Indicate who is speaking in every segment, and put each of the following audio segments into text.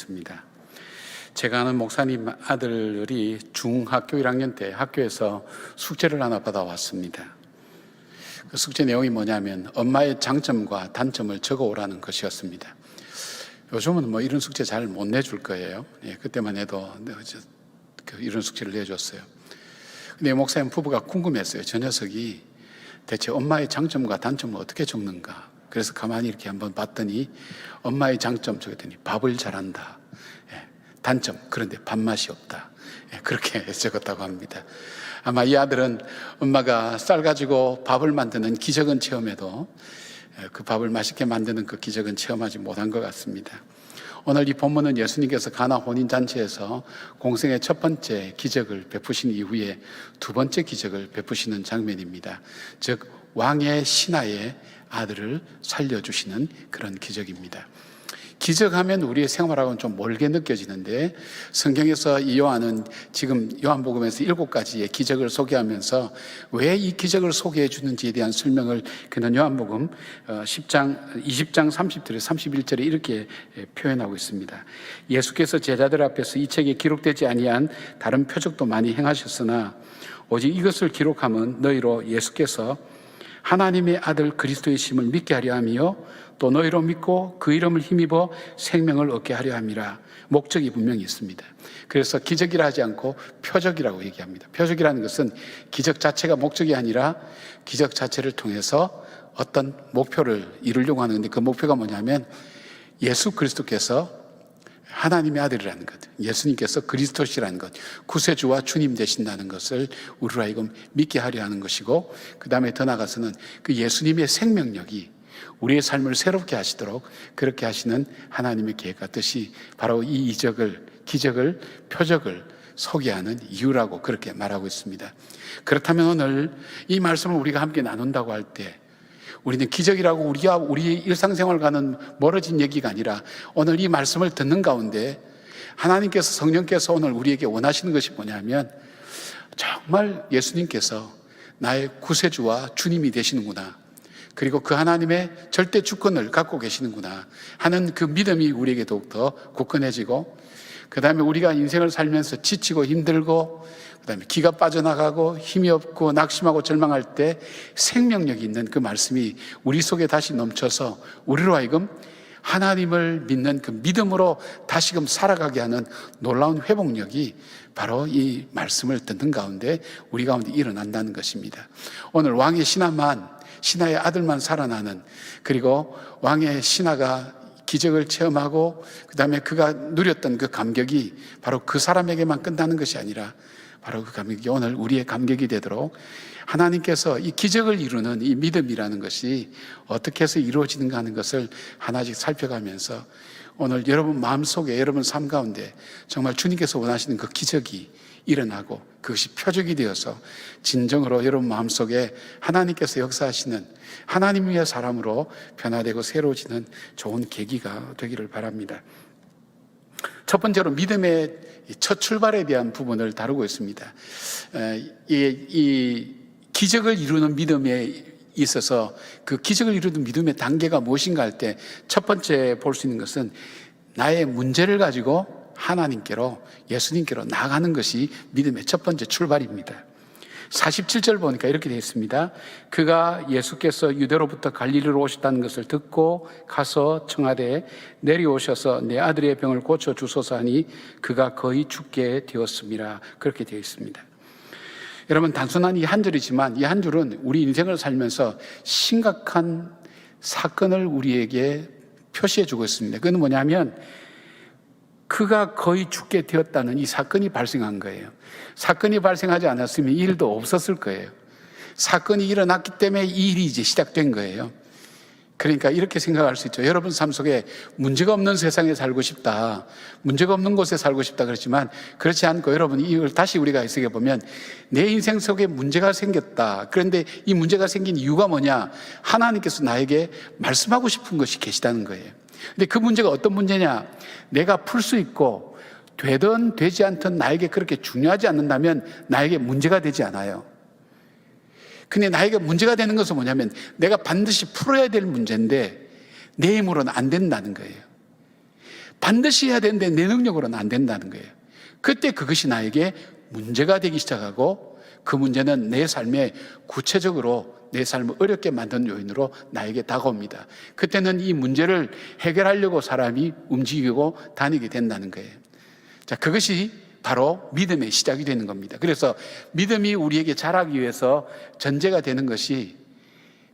Speaker 1: 있습니다. 제가 아는 목사님 아들이 중학교 1학년 때 학교에서 숙제를 하나 받아왔습니다. 그 숙제 내용이 뭐냐면 엄마의 장점과 단점을 적어오라는 것이었습니다. 요즘은 뭐 이런 숙제 잘 못 내줄 거예요. 그때만 해도 이런 숙제를 내줬어요. 근데 목사님 부부가 궁금했어요. 저 녀석이 대체 엄마의 장점과 단점을 어떻게 적는가. 그래서 가만히 이렇게 한번 봤더니 엄마의 장점 적었더니 밥을 잘한다. 단점, 그런데 밥맛이 없다. 그렇게 적었다고 합니다. 아마 이 아들은 엄마가 쌀 가지고 밥을 만드는 기적은 체험해도 그 밥을 맛있게 만드는 그 기적은 체험하지 못한 것 같습니다. 오늘 이 본문은 예수님께서 가나 혼인잔치에서 공생의 첫 번째 기적을 베푸신 이후에 두 번째 기적을 베푸시는 장면입니다. 즉 왕의 신하의 아들을 살려주시는 그런 기적입니다. 기적하면 우리의 생활하고는 좀 멀게 느껴지는데 성경에서 이 요한은 지금 요한복음에서 7가지의 기적을 소개하면서 왜 이 기적을 소개해 주는지에 대한 설명을 그는 요한복음 20장 30절에 31절에 이렇게 표현하고 있습니다. 예수께서 제자들 앞에서 이 책에 기록되지 아니한 다른 표적도 많이 행하셨으나 오직 이것을 기록함은 너희로 예수께서 하나님의 아들 그리스도의 심을 믿게 하려 함이요 또 너희로 믿고 그 이름을 힘입어 생명을 얻게 하려 함이라. 목적이 분명히 있습니다. 그래서 기적이라 하지 않고 표적이라고 얘기합니다. 표적이라는 것은 기적 자체가 목적이 아니라 기적 자체를 통해서 어떤 목표를 이루려고 하는 건데 그 목표가 뭐냐면 예수 그리스도께서 하나님의 아들이라는 것, 예수님께서 그리스도시라는 것, 구세주와 주님 되신다는 것을 우리로 하여금 믿게 하려 하는 것이고, 그 다음에 더 나아가서는 그 예수님의 생명력이 우리의 삶을 새롭게 하시도록 그렇게 하시는 하나님의 계획과 뜻이 바로 이 기적을, 표적을 소개하는 이유라고 그렇게 말하고 있습니다. 그렇다면 오늘 이 말씀을 우리가 함께 나눈다고 할 때 우리는 기적이라고 우리가 우리 일상생활과는 멀어진 얘기가 아니라 오늘 이 말씀을 듣는 가운데 하나님께서 성령께서 오늘 우리에게 원하시는 것이 뭐냐면 정말 예수님께서 나의 구세주와 주님이 되시는구나. 그리고 그 하나님의 절대 주권을 갖고 계시는구나 하는 그 믿음이 우리에게 더욱더 굳건해지고 그 다음에 우리가 인생을 살면서 지치고 힘들고 그 다음에 기가 빠져나가고 힘이 없고 낙심하고 절망할 때 생명력이 있는 그 말씀이 우리 속에 다시 넘쳐서 우리로 하여금 하나님을 믿는 그 믿음으로 다시금 살아가게 하는 놀라운 회복력이 바로 이 말씀을 듣는 가운데 우리 가운데 일어난다는 것입니다. 오늘 왕의 신하의 아들만 살아나는 그리고 왕의 신하가 기적을 체험하고 그 다음에 그가 누렸던 그 감격이 바로 그 사람에게만 끝나는 것이 아니라 바로 그 감격이 오늘 우리의 감격이 되도록 하나님께서 이 기적을 이루는 이 믿음이라는 것이 어떻게 해서 이루어지는가 하는 것을 하나씩 살펴가면서 오늘 여러분 마음속에 여러분 삶 가운데 정말 주님께서 원하시는 그 기적이 일어나고 그것이 표적이 되어서 진정으로 여러분 마음속에 하나님께서 역사하시는 하나님의 사람으로 변화되고 새로워지는 좋은 계기가 되기를 바랍니다. 첫 번째로 믿음의 첫 출발에 대한 부분을 다루고 있습니다. 이 기적을 이루는 믿음에 있어서 그 기적을 이루는 믿음의 단계가 무엇인가 할 때 첫 번째 볼 수 있는 것은 나의 문제를 가지고 하나님께로 예수님께로 나아가는 것이 믿음의 첫 번째 출발입니다. 47절 보니까 이렇게 되어 있습니다. 그가 예수께서 유대로부터 갈릴리로 오셨다는 것을 듣고 가서 청하되 내려오셔서 내 아들의 병을 고쳐 주소서 하니 그가 거의 죽게 되었습니다. 그렇게 되어 있습니다. 여러분 단순한 이 한 줄이지만 이 한 줄은 우리 인생을 살면서 심각한 사건을 우리에게 표시해 주고 있습니다. 그건 뭐냐면 그가 거의 죽게 되었다는 이 사건이 발생한 거예요. 사건이 발생하지 않았으면 이 일도 없었을 거예요. 사건이 일어났기 때문에 이 일이 이제 시작된 거예요. 그러니까 이렇게 생각할 수 있죠. 여러분 삶 속에 문제가 없는 세상에 살고 싶다, 문제가 없는 곳에 살고 싶다 그렇지만 그렇지 않고 여러분 이걸 다시 우리가 해석해 보면 내 인생 속에 문제가 생겼다. 그런데 이 문제가 생긴 이유가 뭐냐? 하나님께서 나에게 말씀하고 싶은 것이 계시다는 거예요. 근데 그 문제가 어떤 문제냐? 내가 풀 수 있고 되든 되지 않든 나에게 그렇게 중요하지 않는다면 나에게 문제가 되지 않아요. 근데 나에게 문제가 되는 것은 뭐냐면 내가 반드시 풀어야 될 문제인데 내 힘으로는 안 된다는 거예요. 반드시 해야 되는데 내 능력으로는 안 된다는 거예요. 그때 그것이 나에게 문제가 되기 시작하고 그 문제는 내 삶에 구체적으로 내 삶을 어렵게 만든 요인으로 나에게 다가옵니다. 그때는 이 문제를 해결하려고 사람이 움직이고 다니게 된다는 거예요. 자, 그것이 바로 믿음의 시작이 되는 겁니다. 그래서 믿음이 우리에게 자라기 위해서 전제가 되는 것이,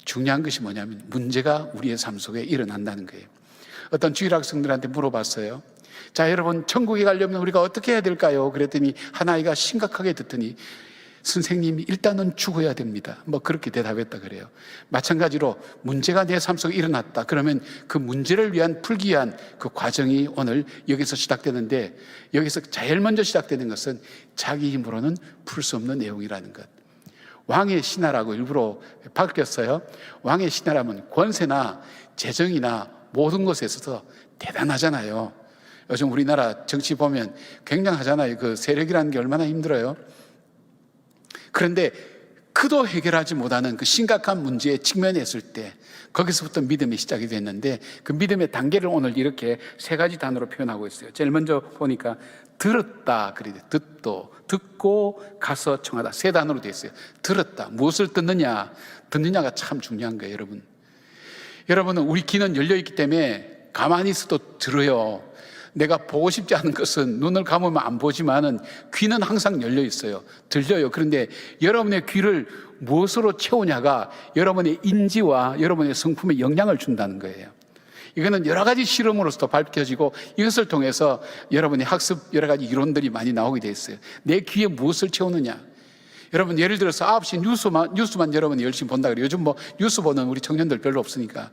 Speaker 1: 중요한 것이 뭐냐면 문제가 우리의 삶 속에 일어난다는 거예요. 어떤 주일 학생들한테 물어봤어요. 자, 여러분, 천국에 가려면 우리가 어떻게 해야 될까요? 그랬더니 한 아이가 심각하게 듣더니, 선생님이 일단은 죽어야 됩니다. 뭐 그렇게 대답했다 그래요. 마찬가지로 문제가 내 삶 속에 일어났다. 그러면 그 문제를 위한 풀기 위한 그 과정이 오늘 여기서 시작되는데, 여기서 제일 먼저 시작되는 것은 자기 힘으로는 풀 수 없는 내용이라는 것. 왕의 신하라고 일부러 바뀌었어요. 왕의 신하라면 권세나 재정이나 모든 것에 있어서 대단하잖아요. 요즘 우리나라 정치 보면 굉장하잖아요. 그 세력이라는 게 얼마나 힘들어요. 그런데 그도 해결하지 못하는 그 심각한 문제에 직면했을 때 거기서부터 믿음의 시작이 됐는데, 그 믿음의 단계를 오늘 이렇게 세 가지 단어로 표현하고 있어요. 제일 먼저 보니까 들었다 그래요. 듣고 가서 청하다. 세 단어로 되어 있어요. 들었다. 무엇을 듣느냐? 듣느냐가 참 중요한 거예요, 여러분. 여러분은 우리 귀는 열려있기 때문에 가만히 있어도 들어요. 내가 보고 싶지 않은 것은 눈을 감으면 안 보지만은 귀는 항상 열려 있어요. 들려요. 그런데 여러분의 귀를 무엇으로 채우냐가 여러분의 인지와 여러분의 성품에 영향을 준다는 거예요. 이거는 여러 가지 실험으로서도 밝혀지고, 이것을 통해서 여러분의 학습 여러 가지 이론들이 많이 나오게 돼 있어요. 내 귀에 무엇을 채우느냐. 여러분, 예를 들어서 9시 뉴스만 여러분이 열심히 본다 그래요. 요즘 뭐 뉴스 보는 우리 청년들 별로 없으니까.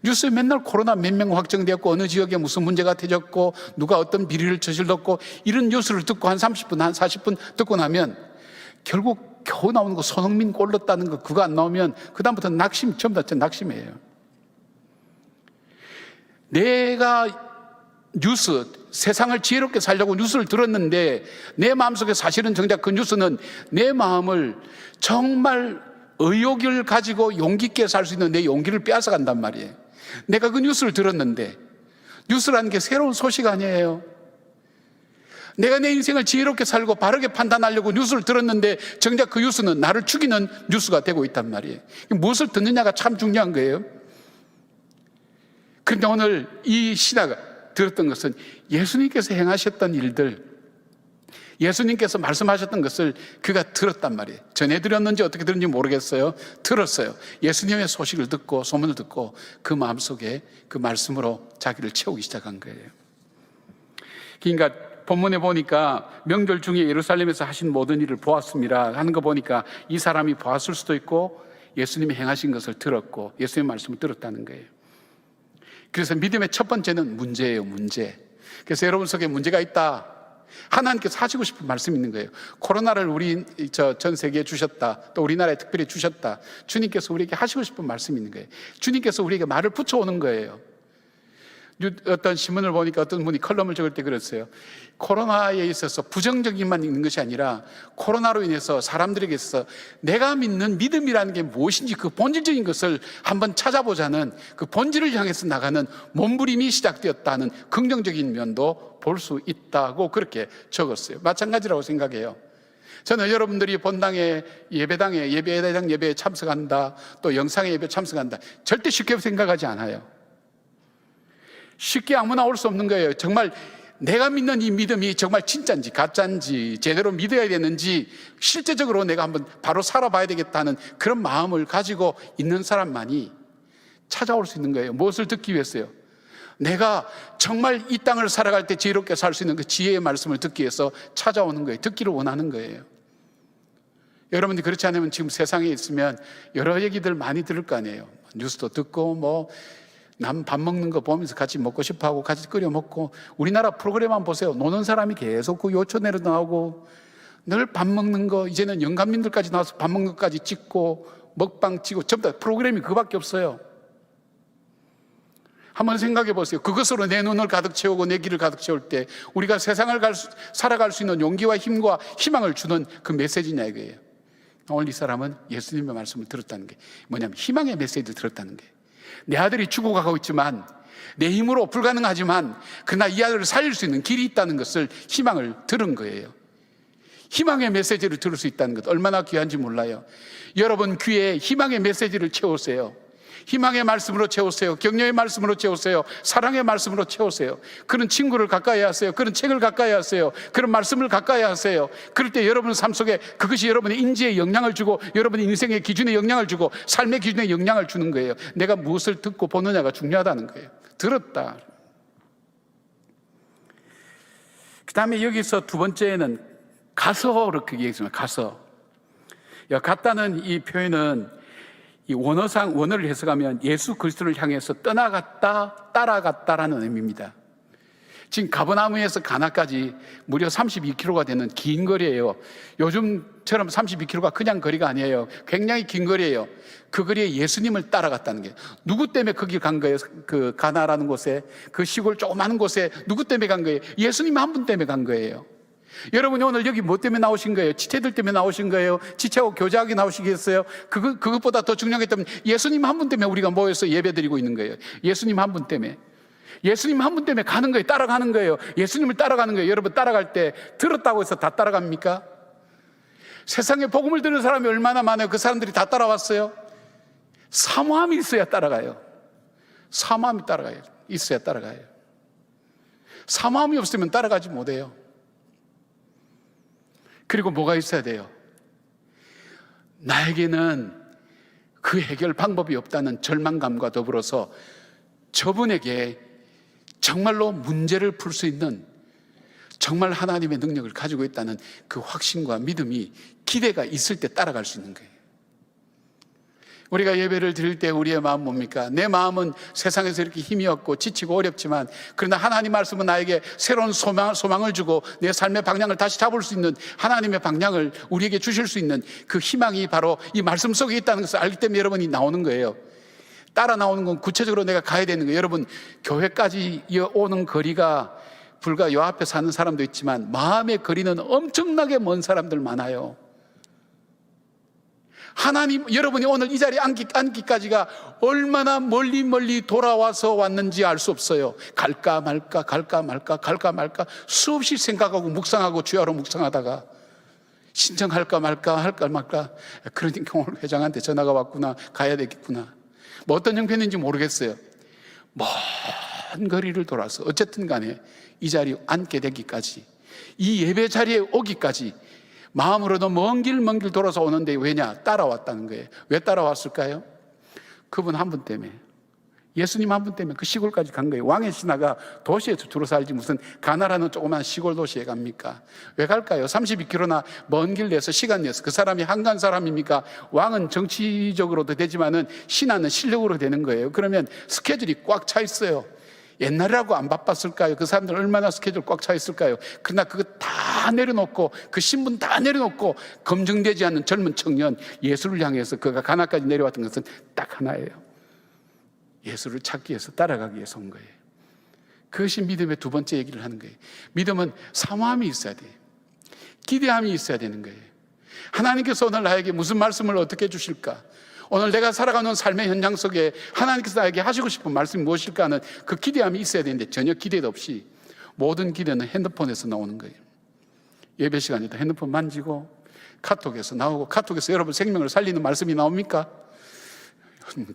Speaker 1: 뉴스에 맨날 코로나 몇 명 확정되었고, 어느 지역에 무슨 문제가 터졌고, 누가 어떤 비리를 저질렀고, 이런 뉴스를 듣고 한 30분, 한 40분 듣고 나면 결국 겨우 나오는 거 손흥민 골 넣었다는 거, 그거 안 나오면 그다음부터 낙심, 전부 다 낙심이에요. 내가 뉴스, 세상을 지혜롭게 살려고 뉴스를 들었는데 내 마음속에 사실은 정작 그 뉴스는 내 마음을 정말 의욕을 가지고 용기 있게 살 수 있는 내 용기를 빼앗아 간단 말이에요. 내가 그 뉴스를 들었는데, 뉴스라는 게 새로운 소식 아니에요. 내가 내 인생을 지혜롭게 살고 바르게 판단하려고 뉴스를 들었는데 정작 그 뉴스는 나를 죽이는 뉴스가 되고 있단 말이에요. 무엇을 듣느냐가 참 중요한 거예요. 그런데 오늘 이 신하가 들었던 것은 예수님께서 행하셨던 일들, 예수님께서 말씀하셨던 것을 그가 들었단 말이에요. 전해드렸는지 어떻게 들었는지 모르겠어요. 들었어요. 예수님의 소식을 듣고 소문을 듣고 그 마음속에 그 말씀으로 자기를 채우기 시작한 거예요. 그러니까 본문에 보니까 명절 중에 예루살렘에서 하신 모든 일을 보았습니다 하는 거 보니까 이 사람이 보았을 수도 있고 예수님이 행하신 것을 들었고 예수님의 말씀을 들었다는 거예요. 그래서 믿음의 첫 번째는 문제예요, 문제. 그래서 여러분 속에 문제가 있다. 하나님께서 하시고 싶은 말씀이 있는 거예요. 코로나를 우리 전 세계에 주셨다. 또 우리나라에 특별히 주셨다. 주님께서 우리에게 하시고 싶은 말씀이 있는 거예요. 주님께서 우리에게 말을 붙여오는 거예요. 어떤 신문을 보니까 어떤 분이 컬럼을 적을 때 그랬어요. 코로나에 있어서 부정적인만 있는 것이 아니라 코로나로 인해서 사람들에게 있어서 내가 믿는 믿음이라는 게 무엇인지 그 본질적인 것을 한번 찾아보자는, 그 본질을 향해서 나가는 몸부림이 시작되었다는 긍정적인 면도 볼 수 있다고 그렇게 적었어요. 마찬가지라고 생각해요. 저는 여러분들이 본당에 예배당에 예배에 참석한다, 또 영상의 예배에 참석한다, 절대 쉽게 생각하지 않아요. 쉽게 아무나 올 수 없는 거예요. 정말 내가 믿는 이 믿음이 정말 진짜인지 가짜인지 제대로 믿어야 되는지 실제적으로 내가 한번 바로 살아봐야 되겠다는 그런 마음을 가지고 있는 사람만이 찾아올 수 있는 거예요. 무엇을 듣기 위해서요? 내가 정말 이 땅을 살아갈 때 지혜롭게 살 수 있는 그 지혜의 말씀을 듣기 위해서 찾아오는 거예요. 듣기를 원하는 거예요. 여러분들이 그렇지 않으면 지금 세상에 있으면 여러 얘기들 많이 들을 거 아니에요. 뉴스도 듣고 남 밥 먹는 거 보면서 같이 먹고 싶어하고 같이 끓여 먹고, 우리나라 프로그램만 보세요. 노는 사람이 계속 그 요초내로 나오고 늘 밥 먹는 거, 이제는 영감님들까지 나와서 밥 먹는 것까지 찍고 먹방 찍고 전부 다 프로그램이 그거밖에 없어요. 한번 생각해 보세요. 그것으로 내 눈을 가득 채우고 내 길을 가득 채울 때 우리가 세상을 살아갈 수 있는 용기와 힘과 희망을 주는 그 메시지냐 이거예요. 오늘 이 사람은 예수님의 말씀을 들었다는 게 뭐냐면 희망의 메시지를 들었다는 게, 내 아들이 죽어가고 있지만 내 힘으로 불가능하지만 그러나 이 아들을 살릴 수 있는 길이 있다는 것을, 희망을 들은 거예요. 희망의 메시지를 들을 수 있다는 것, 얼마나 귀한지 몰라요. 여러분 귀에 희망의 메시지를 채우세요. 희망의 말씀으로 채우세요. 격려의 말씀으로 채우세요. 사랑의 말씀으로 채우세요. 그런 친구를 가까이 하세요. 그런 책을 가까이 하세요. 그런 말씀을 가까이 하세요. 그럴 때 여러분 삶 속에 그것이 여러분의 인지에 영향을 주고, 여러분의 인생의 기준에 영향을 주고, 삶의 기준에 영향을 주는 거예요. 내가 무엇을 듣고 보느냐가 중요하다는 거예요. 들었다. 그 다음에 여기서 두 번째는 가서, 이렇게 얘기했습니다. 가서. 갔다는 이 표현은 이 원어상, 원어를 해석하면 예수 그리스도를 향해서 떠나갔다, 따라갔다라는 의미입니다. 지금 가버나움에서 가나까지 무려 32km가 되는 긴 거리예요. 요즘처럼 32km가 그냥 거리가 아니에요. 굉장히 긴 거리예요. 그 거리에 예수님을 따라갔다는 게, 누구 때문에 거기 간 거예요? 그 가나라는 곳에, 그 시골 조그마한 곳에 누구 때문에 간 거예요? 예수님 한 분 때문에 간 거예요. 여러분이 오늘 여기 뭐 때문에 나오신 거예요? 지체들 때문에 나오신 거예요? 지체하고 교제하기 나오시겠어요? 그것보다 더 중요한 게 있다면 예수님 한 분 때문에 우리가 모여서 예배 드리고 있는 거예요. 예수님 한 분 때문에. 예수님 한 분 때문에 가는 거예요. 따라가는 거예요. 예수님을 따라가는 거예요. 여러분 따라갈 때 들었다고 해서 다 따라갑니까? 세상에 복음을 들은 사람이 얼마나 많아요. 그 사람들이 다 따라왔어요? 사모함이 있어야 따라가요. 사모함이 따라가요. 있어야 따라가요. 사모함이 없으면 따라가지 못해요. 그리고 뭐가 있어야 돼요? 나에게는 그 해결 방법이 없다는 절망감과 더불어서 저분에게 정말로 문제를 풀 수 있는, 정말 하나님의 능력을 가지고 있다는 그 확신과 믿음이, 기대가 있을 때 따라갈 수 있는 거예요. 우리가 예배를 드릴 때 우리의 마음 뭡니까? 내 마음은 세상에서 이렇게 힘이 없고 지치고 어렵지만, 그러나 하나님 말씀은 나에게 새로운 소망을 주고 내 삶의 방향을 다시 잡을 수 있는, 하나님의 방향을 우리에게 주실 수 있는 그 희망이 바로 이 말씀 속에 있다는 것을 알기 때문에 여러분이 나오는 거예요. 따라 나오는 건 구체적으로 내가 가야 되는 거예요. 여러분, 교회까지 오는 거리가 불과 요 앞에 사는 사람도 있지만 마음의 거리는 엄청나게 먼 사람들 많아요. 하나님, 여러분이 오늘 이 자리에 앉기까지가 얼마나 멀리 돌아와서 왔는지 알 수 없어요. 갈까 말까 수없이 생각하고 묵상하고 주야로 묵상하다가 신청할까 말까 그러니까 오늘 회장한테 전화가 왔구나, 가야 되겠구나. 뭐 어떤 형편인지 모르겠어요. 먼 거리를 돌아서 어쨌든 간에 이 자리에 앉게 되기까지, 이 예배 자리에 오기까지 마음으로도 먼 길 돌아서 오는데, 왜냐? 따라왔다는 거예요. 왜 따라왔을까요? 그분 한 분 때문에, 예수님 한 분 때문에 그 시골까지 간 거예요. 왕의 신하가 도시에서 주로 살지 무슨 가나라는 조그만 시골 도시에 갑니까? 왜 갈까요? 32km나 먼 길 내서 시간 내서. 그 사람이 한간 사람입니까? 왕은 정치적으로도 되지만은 신하는 실력으로 되는 거예요. 그러면 스케줄이 꽉 차 있어요. 옛날이라고 안 바빴을까요? 그 사람들 얼마나 스케줄 꽉 차 있을까요? 그러나 그거 다 내려놓고, 그 신분 다 내려놓고 검증되지 않는 젊은 청년 예수를 향해서 그가 가나까지 내려왔던 것은 딱 하나예요. 예수를 찾기 위해서, 따라가기 위해서 온 거예요. 그것이 믿음의 두 번째 얘기를 하는 거예요. 믿음은 사모함이 있어야 돼요. 기대함이 있어야 되는 거예요. 하나님께서 오늘 나에게 무슨 말씀을 어떻게 주실까? 오늘 내가 살아가는 삶의 현장 속에 하나님께서 나에게 하시고 싶은 말씀이 무엇일까 하는 그 기대함이 있어야 되는데, 전혀 기대도 없이 모든 기대는 핸드폰에서 나오는 거예요. 예배 시간에도 핸드폰 만지고 카톡에서 나오고, 카톡에서 여러분 생명을 살리는 말씀이 나옵니까?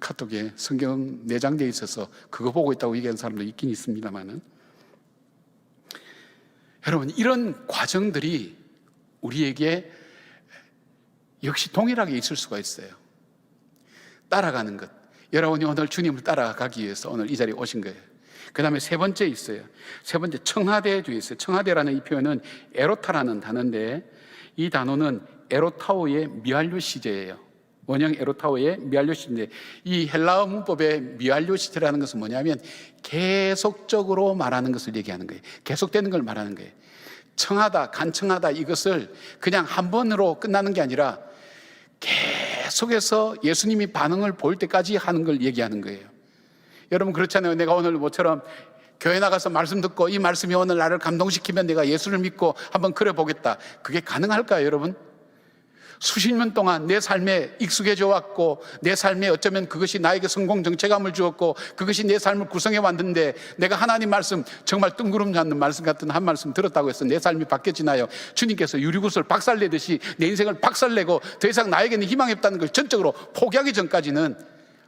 Speaker 1: 카톡에 성경 내장되어 있어서 그거 보고 있다고 얘기하는 사람도 있긴 있습니다만은, 여러분, 이런 과정들이 우리에게 역시 동일하게 있을 수가 있어요. 따라가는 것. 여러분이 오늘 주님을 따라가기 위해서 오늘 이 자리에 오신 거예요. 그 다음에 세 번째 있어요. 세 번째, 청하대 뒤에 있어요. 청하대라는 이 표현은 에로타라는 단어인데, 이 단어는 에로타오의 미완료 시제예요. 원형 에로타오의 미완료 시제인데, 이 헬라어 문법의 미완료 시제라는 것은 뭐냐면 계속적으로 말하는 것을 얘기하는 거예요. 계속되는 걸 말하는 거예요. 청하다, 간청하다, 이것을 그냥 한 번으로 끝나는 게 아니라 계속해서 예수님이 반응을 볼 때까지 하는 걸 얘기하는 거예요. 여러분 그렇잖아요. 내가 오늘 뭐처럼 교회 나가서 말씀 듣고 이 말씀이 오늘 나를 감동시키면 내가 예수를 믿고 한번 그래 보겠다. 그게 가능할까요, 여러분? 수십 년 동안 내 삶에 익숙해져 왔고, 내 삶에 어쩌면 그것이 나에게 성공 정체감을 주었고, 그것이 내 삶을 구성해 왔는데, 내가 하나님 말씀, 정말 뜬구름 잡는 말씀 같은 한 말씀 들었다고 해서 내 삶이 바뀌어지나요? 주님께서 유리구슬 박살내듯이 내 인생을 박살내고 더 이상 나에게는 희망이 없다는 걸 전적으로 포기하기 전까지는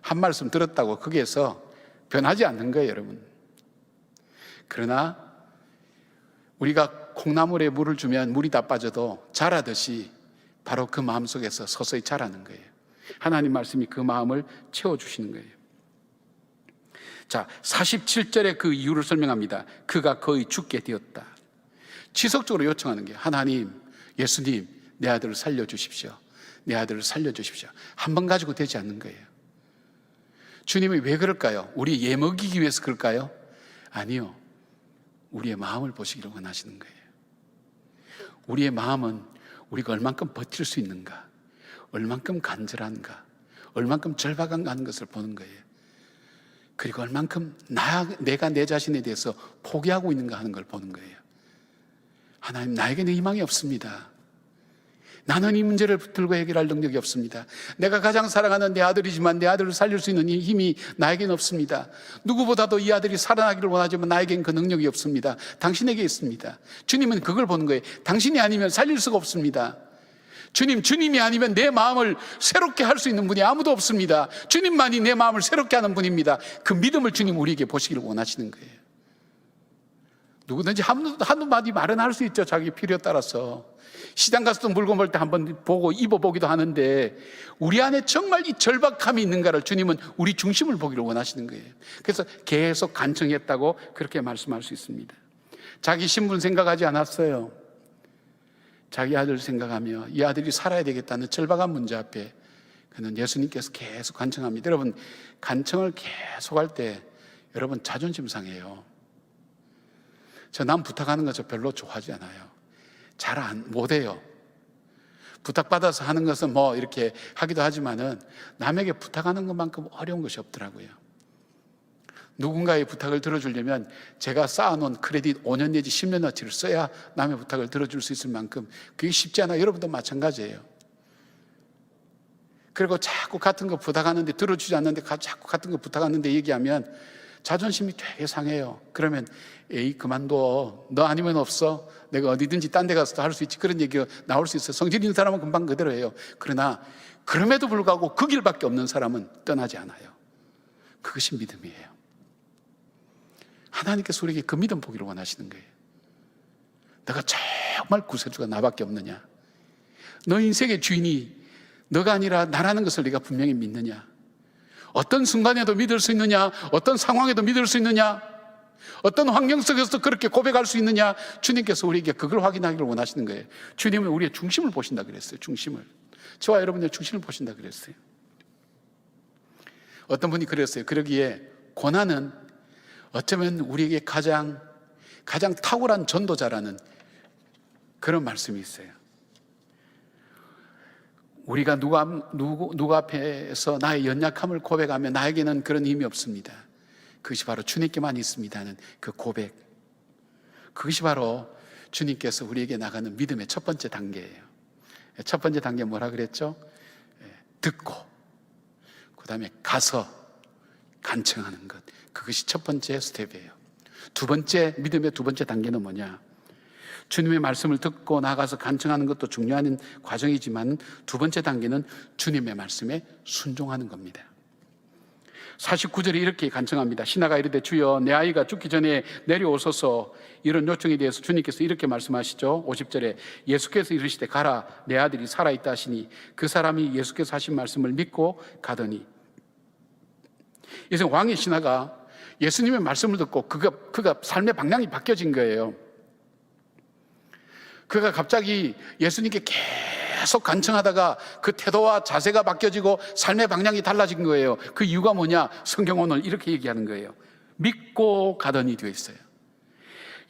Speaker 1: 한 말씀 들었다고 거기에서 변하지 않는 거예요, 여러분. 그러나 우리가 콩나물에 물을 주면 물이 다 빠져도 자라듯이 바로 그 마음 속에서 서서히 자라는 거예요. 하나님 말씀이 그 마음을 채워주시는 거예요. 자, 47절에 그 이유를 설명합니다. 그가 거의 죽게 되었다. 지속적으로 요청하는 게, 하나님, 예수님, 내 아들을 살려주십시오. 내 아들을 살려주십시오. 한 번 가지고 되지 않는 거예요. 주님이 왜 그럴까요? 우리 예먹이기 위해서 그럴까요? 아니요. 우리의 마음을 보시기를 원하시는 거예요. 우리의 마음은 우리가 얼만큼 버틸 수 있는가, 얼만큼 간절한가, 얼만큼 절박한가 하는 것을 보는 거예요. 그리고 얼만큼 내가 내 자신에 대해서 포기하고 있는가 하는 걸 보는 거예요. 하나님, 나에게는 희망이 없습니다. 나는 이 문제를 들고 해결할 능력이 없습니다. 내가 가장 사랑하는 내 아들이지만 내 아들을 살릴 수 있는 이 힘이 나에게는 없습니다. 누구보다도 이 아들이 살아나기를 원하지만 나에게는 그 능력이 없습니다. 당신에게 있습니다. 주님은 그걸 보는 거예요. 당신이 아니면 살릴 수가 없습니다. 주님이 아니면 내 마음을 새롭게 할 수 있는 분이 아무도 없습니다. 주님만이 내 마음을 새롭게 하는 분입니다. 그 믿음을 주님 우리에게 보시기를 원하시는 거예요. 누구든지 한마디 말은 할 수 있죠. 자기 필요에 따라서. 시장 가서도 물건 볼 때 한번 보고 입어보기도 하는데, 우리 안에 정말 이 절박함이 있는가를 주님은 우리 중심을 보기를 원하시는 거예요. 그래서 계속 간청했다고 그렇게 말씀할 수 있습니다. 자기 신분 생각하지 않았어요. 자기 아들 생각하며 이 아들이 살아야 되겠다는 절박한 문제 앞에 그는 예수님께서 계속 간청합니다. 여러분, 간청을 계속할 때 여러분 자존심 상해요. 저 남 부탁하는 거 저 별로 좋아하지 않아요. 못해요. 부탁받아서 하는 것은 뭐 이렇게 하기도 하지만은 남에게 부탁하는 것만큼 어려운 것이 없더라고요. 누군가의 부탁을 들어주려면 제가 쌓아놓은 크레딧 5년 내지 10년어치를 써야 남의 부탁을 들어줄 수 있을 만큼 그게 쉽지 않아요. 여러분도 마찬가지예요. 그리고 자꾸 같은 거 부탁하는데 들어주지 않는데 자꾸 같은 거 부탁하는데 얘기하면 자존심이 되게 상해요. 그러면 에이 그만둬, 너 아니면 없어, 내가 어디든지 딴 데 가서도 할 수 있지, 그런 얘기가 나올 수 있어요. 성질 있는 사람은 금방 그대로 해요. 그러나 그럼에도 불구하고 그 길밖에 없는 사람은 떠나지 않아요. 그것이 믿음이에요. 하나님께서 우리에게 그 믿음 보기를 원하시는 거예요. 내가 정말 구세주가 나밖에 없느냐, 너 인생의 주인이 너가 아니라 나라는 것을 네가 분명히 믿느냐, 어떤 순간에도 믿을 수 있느냐, 어떤 상황에도 믿을 수 있느냐, 어떤 환경 속에서도 그렇게 고백할 수 있느냐, 주님께서 우리에게 그걸 확인하기를 원하시는 거예요. 주님은 우리의 중심을 보신다 그랬어요. 중심을, 저와 여러분의 중심을 보신다 그랬어요. 어떤 분이 그랬어요. 그러기에 고난은 어쩌면 우리에게 가장 탁월한 전도자라는 그런 말씀이 있어요. 우리가 누구 앞에서 나의 연약함을 고백하면 나에게는 그런 힘이 없습니다. 그것이 바로 주님께만 있습니다 하는 그 고백, 그것이 바로 주님께서 우리에게 나가는 믿음의 첫 번째 단계예요. 첫 번째 단계 뭐라 그랬죠? 듣고 그 다음에 가서 간청하는 것, 그것이 첫 번째 스텝이에요. 두 번째, 믿음의 두 번째 단계는 뭐냐? 주님의 말씀을 듣고 나가서 간청하는 것도 중요한 과정이지만 두 번째 단계는 주님의 말씀에 순종하는 겁니다. 49절에 이렇게 간청합니다. 신하가 이르되 주여 내 아이가 죽기 전에 내려오소서. 이런 요청에 대해서 주님께서 이렇게 말씀하시죠. 50절에 예수께서 이르시되 가라, 내 아들이 살아있다 하시니 그 사람이 예수께서 하신 말씀을 믿고 가더니. 이제 왕의 신하가 예수님의 말씀을 듣고 그가 삶의 방향이 바뀌어진 거예요. 그가 갑자기 예수님께 계속 간청하다가 그 태도와 자세가 바뀌어지고 삶의 방향이 달라진 거예요. 그 이유가 뭐냐? 성경 오늘 이렇게 얘기하는 거예요. 믿고 가더니 되어 있어요.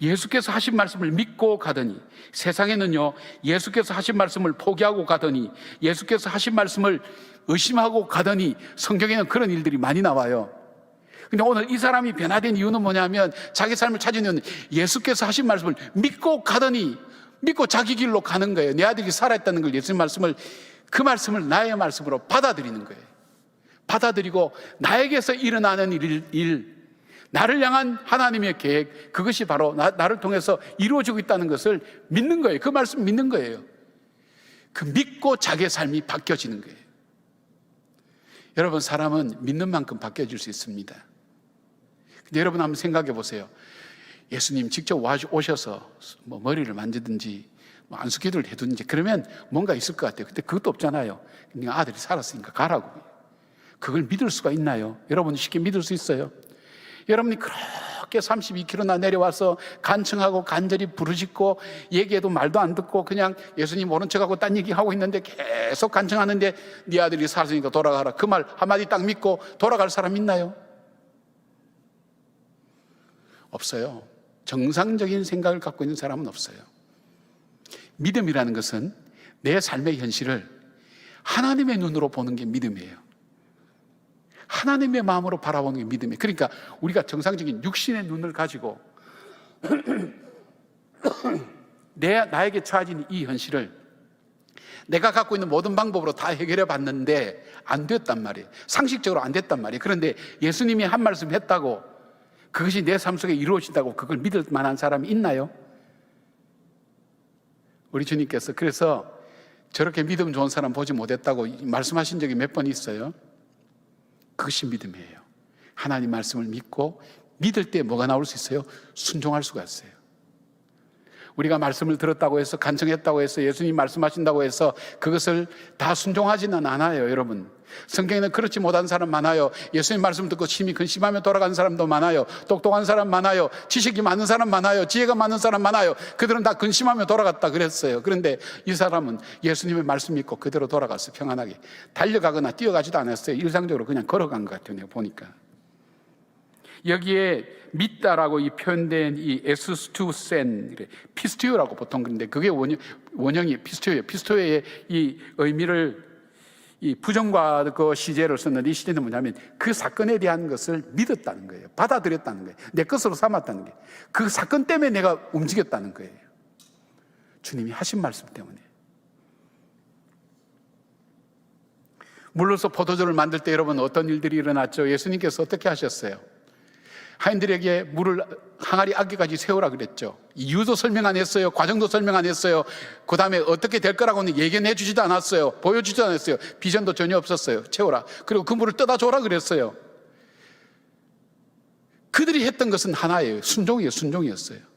Speaker 1: 예수께서 하신 말씀을 믿고 가더니. 세상에는요, 예수께서 하신 말씀을 포기하고 가더니, 예수께서 하신 말씀을 의심하고 가더니, 성경에는 그런 일들이 많이 나와요. 근데 오늘 이 사람이 변화된 이유는 뭐냐면 자기 삶을 찾은 이유는 예수께서 하신 말씀을 믿고 가더니, 믿고 자기 길로 가는 거예요. 내 아들이 살아있다는 걸 예수님 말씀을, 그 말씀을 나의 말씀으로 받아들이는 거예요. 받아들이고 나에게서 일어나는 일, 나를 향한 하나님의 계획, 그것이 바로 나를 통해서 이루어지고 있다는 것을 믿는 거예요. 그 말씀 믿는 거예요. 그 믿고 자기의 삶이 바뀌어지는 거예요. 여러분, 사람은 믿는 만큼 바뀌어질 수 있습니다. 근데 여러분 한번 생각해 보세요. 예수님 직접 오셔서 뭐 머리를 만지든지 뭐 안수기도를 해두든지 그러면 뭔가 있을 것 같아요. 근데 그것도 없잖아요. 그냥 아들이 살았으니까 가라고. 그걸 믿을 수가 있나요? 여러분 쉽게 믿을 수 있어요? 여러분이 그렇게 32km나 내려와서 간청하고 간절히 부르짖고 얘기해도 말도 안 듣고 그냥 예수님 모른 척하고 딴 얘기하고 있는데 계속 간청하는데 네 아들이 살았으니까 돌아가라, 그 말 한마디 딱 믿고 돌아갈 사람 있나요? 없어요. 정상적인 생각을 갖고 있는 사람은 없어요. 믿음이라는 것은 내 삶의 현실을 하나님의 눈으로 보는 게 믿음이에요. 하나님의 마음으로 바라보는 게 믿음이에요. 그러니까 우리가 정상적인 육신의 눈을 가지고 나에게 처해진 이 현실을 내가 갖고 있는 모든 방법으로 다 해결해 봤는데 안 됐단 말이에요. 상식적으로 안 됐단 말이에요. 그런데 예수님이 한 말씀 했다고 그것이 내 삶 속에 이루어진다고 그걸 믿을 만한 사람이 있나요? 우리 주님께서 그래서 저렇게 믿음 좋은 사람 보지 못했다고 말씀하신 적이 몇 번 있어요. 그것이 믿음이에요. 하나님 말씀을 믿고 믿을 때 뭐가 나올 수 있어요? 순종할 수가 있어요. 우리가 말씀을 들었다고 해서 간청했다고 해서 예수님 말씀하신다고 해서 그것을 다 순종하지는 않아요. 여러분, 성경에는 그렇지 못한 사람 많아요. 예수님 말씀 듣고 심히 근심하며 돌아가는 사람도 많아요. 똑똑한 사람 많아요. 지식이 많은 사람 많아요. 지혜가 많은 사람 많아요. 그들은 다 근심하며 돌아갔다 그랬어요. 그런데 이 사람은 예수님의 말씀 믿고 그대로 돌아가서 평안하게 달려가거나 뛰어가지도 않았어요. 일상적으로 그냥 걸어간 것 같아요. 내가 보니까. 여기에 믿다라고 이 표현된 이 에스투센, 피스투요라고 보통 그런데 그게 원형이 피스투요예요. 피스투요의 이 의미를 이 부정과 그 시제를 썼는데 이 시제는 뭐냐면 그 사건에 대한 것을 믿었다는 거예요. 받아들였다는 거예요. 내 것으로 삼았다는 거예요. 그 사건 때문에 내가 움직였다는 거예요. 주님이 하신 말씀 때문에. 물로서 포도주를 만들 때 여러분 어떤 일들이 일어났죠? 예수님께서 어떻게 하셨어요? 하인들에게 물을 항아리 아기까지 세우라 그랬죠. 이유도 설명 안 했어요. 과정도 설명 안 했어요. 그 다음에 어떻게 될 거라고는 예견해 주지도 않았어요. 보여주지도 않았어요. 비전도 전혀 없었어요. 채우라. 그리고 그 물을 떠다 줘라 그랬어요. 그들이 했던 것은 하나예요. 순종이었어요.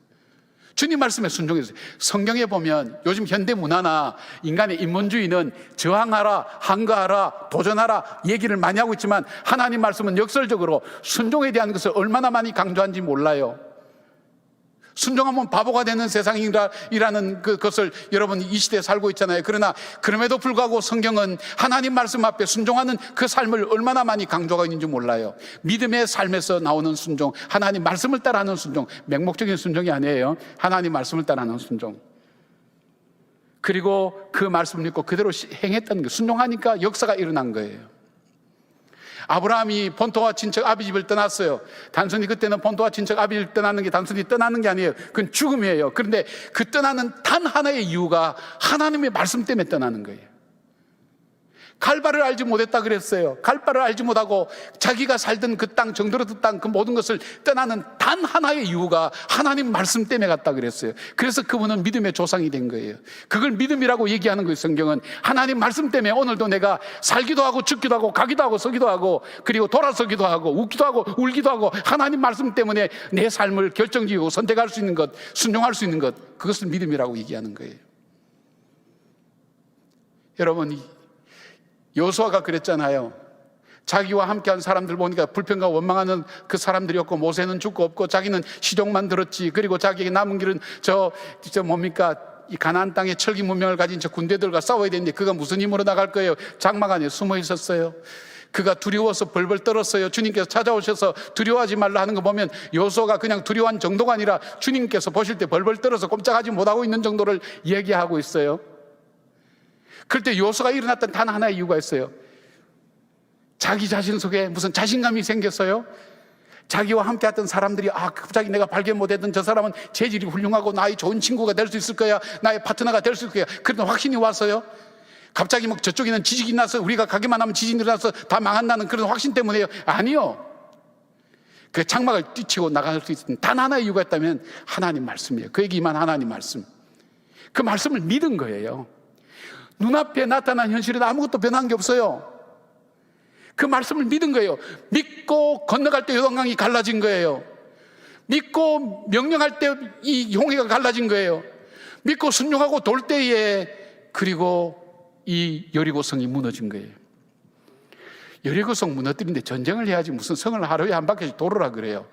Speaker 1: 주님 말씀에 순종했어요. 성경에 보면 요즘 현대 문화나 인간의 인본주의는 저항하라, 항거하라, 도전하라 얘기를 많이 하고 있지만 하나님 말씀은 역설적으로 순종에 대한 것을 얼마나 많이 강조한지 몰라요. 순종하면 바보가 되는 세상이라는 그것을 여러분 이 시대에 살고 있잖아요. 그러나 그럼에도 불구하고 성경은 하나님 말씀 앞에 순종하는 그 삶을 얼마나 많이 강조가 있는지 몰라요. 믿음의 삶에서 나오는 순종, 하나님 말씀을 따라하는 순종, 맹목적인 순종이 아니에요. 하나님 말씀을 따라하는 순종. 그리고 그 말씀을 믿고 그대로 행했다는 거예요. 순종하니까 역사가 일어난 거예요. 아브라함이 본토와 친척 아비집을 떠났어요. 단순히 그때는 본토와 친척 아비집을 떠나는 게 단순히 떠나는 게 아니에요. 그건 죽음이에요. 그런데 그 떠나는 단 하나의 이유가 하나님의 말씀 때문에 떠나는 거예요. 갈 바를 알지 못했다 그랬어요. 갈 바를 알지 못하고 자기가 살던 그 땅, 정들었던 땅, 그 모든 것을 떠나는 단 하나의 이유가 하나님 말씀 때문에 갔다 그랬어요. 그래서 그분은 믿음의 조상이 된 거예요. 그걸 믿음이라고 얘기하는 거예요. 성경은 하나님 말씀 때문에 오늘도 내가 살기도 하고 죽기도 하고 가기도 하고 서기도 하고 그리고 돌아서기도 하고 웃기도 하고 울기도 하고 하나님 말씀 때문에 내 삶을 결정지고 선택할 수 있는 것, 순종할 수 있는 것, 그것을 믿음이라고 얘기하는 거예요. 여러분, 여호수아가 그랬잖아요. 자기와 함께한 사람들 보니까 불평과 원망하는 그 사람들이었고 모세는 죽고 없고 자기는 시종만 들었지. 그리고 자기에게 남은 길은 이 가나안 땅의 철기 문명을 가진 저 군대들과 싸워야 되는데 그가 무슨 힘으로 나갈 거예요? 장막 안에 숨어 있었어요. 그가 두려워서 벌벌 떨었어요. 주님께서 찾아오셔서 두려워하지 말라 하는 거 보면 여호수아가 그냥 두려워한 정도가 아니라 주님께서 보실 때 벌벌 떨어서 꼼짝하지 못하고 있는 정도를 얘기하고 있어요. 그럴 때 여호수아가 일어났던 단 하나의 이유가 있어요. 자기 자신 속에 무슨 자신감이 생겼어요. 자기와 함께 했던 사람들이 갑자기 내가 발견 못했던 저 사람은 재질이 훌륭하고 나의 좋은 친구가 될 수 있을 거야, 나의 파트너가 될 수 있을 거야, 그런 확신이 왔어요. 갑자기 뭐 저쪽에는 지진이 나서 우리가 가기만 하면 지진이 일어나서 다 망한다는 그런 확신 때문에요? 아니요. 그 장막을 뛰치고 나갈 수 있는 단 하나의 이유가 있다면 하나님 말씀이에요. 그에게 임한 하나님 말씀. 그 말씀을 믿은 거예요. 눈앞에 나타난 현실에는 아무것도 변한 게 없어요. 그 말씀을 믿은 거예요. 믿고 건너갈 때 요단강이 갈라진 거예요. 믿고 명령할 때 이 홍해가 갈라진 거예요. 믿고 순종하고 돌 때에 그리고 이 여리고성이 무너진 거예요. 여리고성 무너뜨리는데 전쟁을 해야지 무슨 성을 하루에 한 바퀴씩 돌으라 그래요.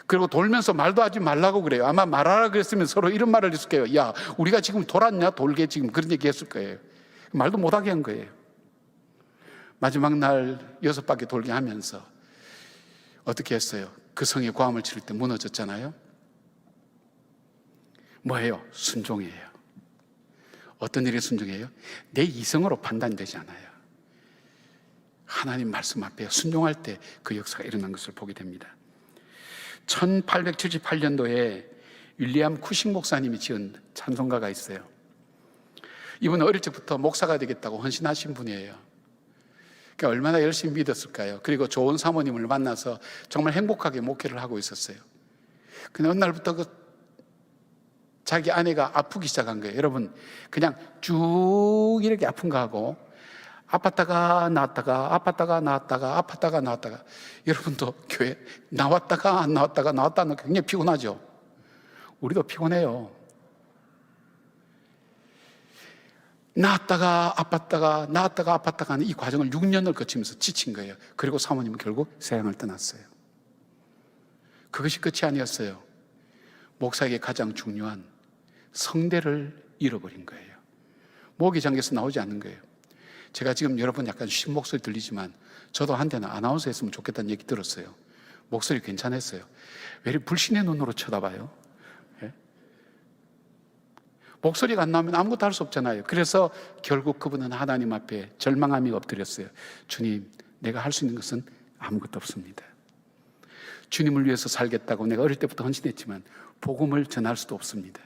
Speaker 1: 그리고 돌면서 말도 하지 말라고 그래요. 아마 말하라 그랬으면 서로 이런 말을 했을 거예요. 야, 우리가 지금 돌았냐 돌게, 지금 그런 얘기 했을 거예요. 말도 못하게 한 거예요. 마지막 날 6바퀴 돌게 하면서 어떻게 했어요? 그 성에 고함을 치를 때 무너졌잖아요. 뭐예요? 순종이에요. 어떤 일이 순종이에요? 내 이성으로 판단되지 않아요. 하나님 말씀 앞에 순종할 때 그 역사가 일어난 것을 보게 됩니다. 1878년도에 윌리엄 쿠식 목사님이 지은 찬송가가 있어요. 이분은 어릴 적부터 목사가 되겠다고 헌신하신 분이에요. 그러니까 얼마나 열심히 믿었을까요? 그리고 좋은 사모님을 만나서 정말 행복하게 목회를 하고 있었어요. 근데 어느 날부터 자기 아내가 아프기 시작한 거예요. 여러분, 그냥 쭉 이렇게 아픈 거 하고 아팠다가 나왔다가 아팠다가 나왔다가 아팠다가 나왔다가. 여러분도 교회 나왔다가 안 나왔다가 나왔다 안 나왔다가 굉장히 피곤하죠. 우리도 피곤해요. 나왔다가 아팠다가 나왔다가 아팠다가 하는 이 과정을 6년을 거치면서 지친 거예요. 그리고 사모님은 결국 세상을 떠났어요. 그것이 끝이 아니었어요. 목사에게 가장 중요한 성대를 잃어버린 거예요. 목이 잠겨서 나오지 않는 거예요. 제가 지금 여러분 약간 쉰 목소리 들리지만 저도 한때는 아나운서 했으면 좋겠다는 얘기 들었어요. 목소리 괜찮았어요. 왜 이렇게 불신의 눈으로 쳐다봐요? 예? 목소리가 안 나오면 아무것도 할 수 없잖아요. 그래서 결국 그분은 하나님 앞에 절망하며 엎드렸어요. 주님, 내가 할 수 있는 것은 아무것도 없습니다. 주님을 위해서 살겠다고 내가 어릴 때부터 헌신했지만 복음을 전할 수도 없습니다.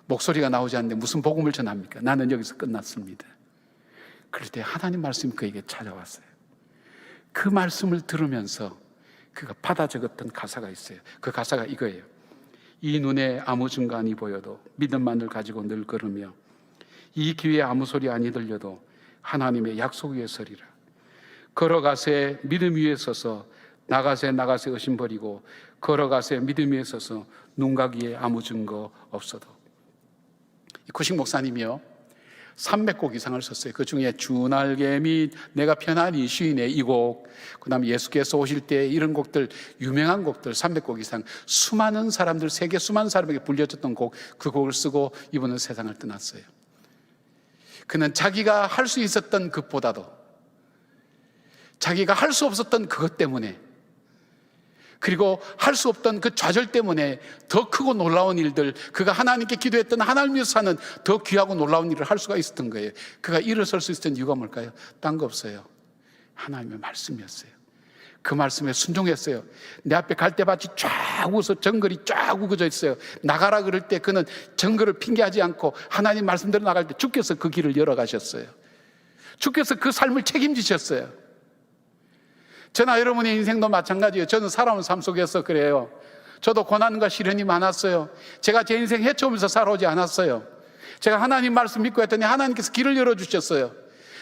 Speaker 1: 목소리가 나오지 않는데 무슨 복음을 전합니까? 나는 여기서 끝났습니다. 그럴 때 하나님 말씀이 그에게 찾아왔어요. 그 말씀을 들으면서 그가 받아 적었던 가사가 있어요. 그 가사가 이거예요. 이 눈에 아무 증거 아니 보여도 믿음만을 가지고 늘 걸으며 이 귀에 아무 소리 아니 들려도 하나님의 약속 위에 서리라. 걸어가세 믿음 위에 서서 나가세 의심 버리고 걸어가세 믿음 위에 서서 눈가기에 아무 증거 없어도. 쿠식 목사님이요 300곡 이상을 썼어요. 그 중에 주날개 및 내가 편안히 쉬네 이 곡, 그 다음에 예수께서 오실 때 이런 곡들, 유명한 곡들 300곡 이상, 수많은 사람들, 세계 수많은 사람에게 불려졌던 곡, 그 곡을 쓰고 이분은 세상을 떠났어요. 그는 자기가 할 수 있었던 것보다도 자기가 할 수 없었던 그것 때문에, 그리고 할 수 없던 그 좌절 때문에 더 크고 놀라운 일들, 그가 하나님께 기도했던 하나님 위해서 사는 더 귀하고 놀라운 일을 할 수가 있었던 거예요. 그가 일어설 수 있었던 이유가 뭘까요? 딴 거 없어요. 하나님의 말씀이었어요. 그 말씀에 순종했어요. 내 앞에 갈대밭이 쫙 우서 정글이 쫙 우거져 있어요. 나가라 그럴 때 그는 정글을 핑계하지 않고 하나님 말씀대로 나갈 때 주께서 그 길을 열어가셨어요. 주께서 그 삶을 책임지셨어요. 저나 여러분의 인생도 마찬가지예요. 저는 살아온 삶 속에서 그래요. 저도 고난과 시련이 많았어요. 제가 제 인생 헤쳐오면서 살아오지 않았어요. 제가 하나님 말씀 믿고 했더니 하나님께서 길을 열어주셨어요.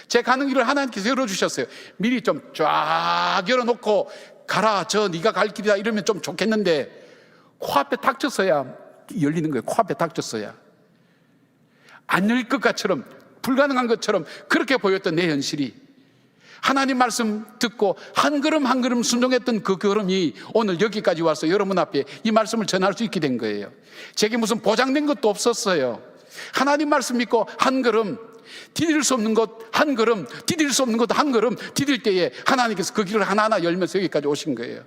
Speaker 1: 제 가는 길을 하나님께서 열어주셨어요. 미리 좀 쫙 열어놓고 가라, 저 네가 갈 길이다 이러면 좀 좋겠는데 코앞에 닥쳤어야 열리는 거예요. 코앞에 닥쳤어야. 안 열릴 것 같처럼, 불가능한 것처럼 그렇게 보였던 내 현실이, 하나님 말씀 듣고 한 걸음 한 걸음 순종했던 그 걸음이 오늘 여기까지 와서 여러분 앞에 이 말씀을 전할 수 있게 된 거예요. 제게 무슨 보장된 것도 없었어요. 하나님 말씀 믿고 한 걸음, 디딜 수 없는 것 한 걸음, 디딜 수 없는 것 한 걸음 디딜 때에 하나님께서 그 길을 하나하나 열면서 여기까지 오신 거예요.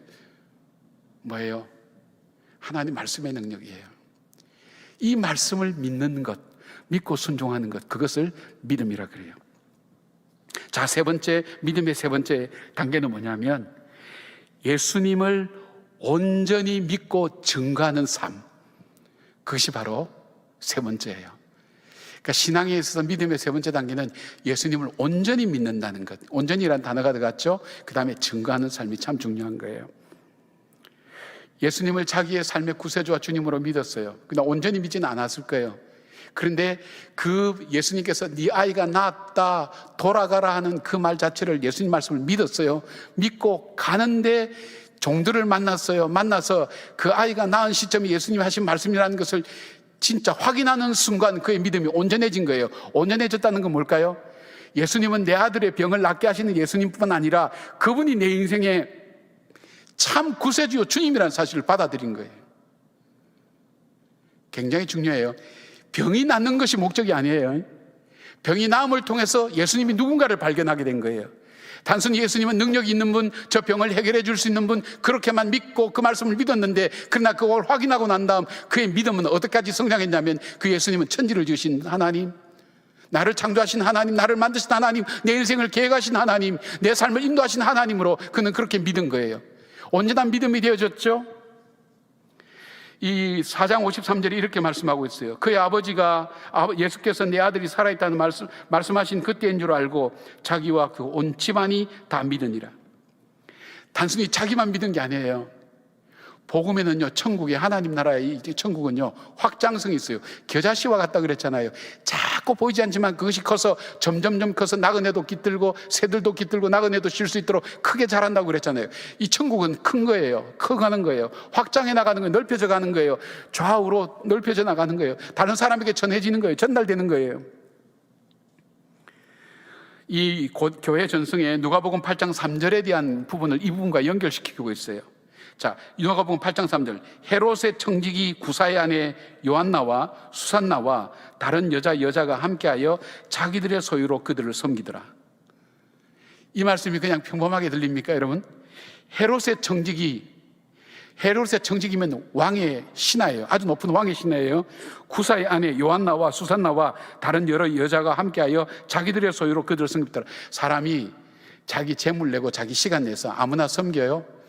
Speaker 1: 뭐예요? 하나님 말씀의 능력이에요. 이 말씀을 믿는 것, 믿고 순종하는 것, 그것을 믿음이라 그래요. 자, 세 번째, 믿음의 세 번째 단계는 뭐냐면 예수님을 온전히 믿고 증거하는 삶, 그것이 바로 세 번째예요. 그러니까 신앙에 있어서 믿음의 세 번째 단계는 예수님을 온전히 믿는다는 것. 온전히라는 단어가 들어갔죠. 그 다음에 증거하는 삶이 참 중요한 거예요. 예수님을 자기의 삶의 구세주와 주님으로 믿었어요. 그러나 온전히 믿지는 않았을 거예요. 그런데 그 예수님께서 네 아이가 낳았다, 돌아가라 하는 그 말 자체를 예수님 말씀을 믿었어요. 믿고 가는데 종들을 만났어요. 만나서 그 아이가 낳은 시점이 예수님이 하신 말씀이라는 것을 진짜 확인하는 순간 그의 믿음이 온전해진 거예요. 온전해졌다는 건 뭘까요? 예수님은 내 아들의 병을 낫게 하시는 예수님뿐만 아니라 그분이 내 인생의 참 구세주요 주님이라는 사실을 받아들인 거예요. 굉장히 중요해요. 병이 낫는 것이 목적이 아니에요. 병이 나음을 통해서 예수님이 누군가를 발견하게 된 거예요. 단순히 예수님은 능력이 있는 분, 저 병을 해결해 줄 수 있는 분, 그렇게만 믿고 그 말씀을 믿었는데, 그러나 그걸 확인하고 난 다음 그의 믿음은 어디까지 성장했냐면, 그 예수님은 천지를 지으신 하나님, 나를 창조하신 하나님, 나를 만드신 하나님, 내 인생을 계획하신 하나님, 내 삶을 인도하신 하나님으로 그는 그렇게 믿은 거예요. 온전한 믿음이 되어졌죠. 이 4장 53절에 이렇게 말씀하고 있어요. 그의 아버지가 예수께서 내 아들이 살아있다는 말씀하신 그때인 줄 알고 자기와 그 온 집안이 다 믿으니라. 단순히 자기만 믿은 게 아니에요. 복음에는요, 천국의 하나님 나라의 천국은요, 확장성이 있어요. 겨자씨와 같다 그랬잖아요. 자꾸 보이지 않지만 그것이 커서 점점점 커서 나그네도 깃들고 새들도 깃들고 나그네도 쉴 수 있도록 크게 자란다고 그랬잖아요. 이 천국은 큰 거예요. 커가는 거예요. 확장해 나가는 거예요. 넓혀져 가는 거예요. 좌우로 넓혀져 나가는 거예요. 다른 사람에게 전해지는 거예요. 전달되는 거예요. 이 교회 전승에 누가복음 8장 3절에 대한 부분을 이 부분과 연결시키고 있어요. 자, 누가복음 8장 3절. 헤롯의 청지기 구사의 아내 요한나와 수산나와 다른 여자가 함께하여 자기들의 소유로 그들을 섬기더라. 이 말씀이 그냥 평범하게 들립니까, 여러분? 헤롯의 청지기면 왕의 신하예요. 아주 높은 왕의 신하예요. 구사의 아내 요한나와 수산나와 다른 여러 여자가 함께하여 자기들의 소유로 그들을 섬기더라. 사람이 자기 재물 내고 자기 시간 내서 아무나 섬겨요?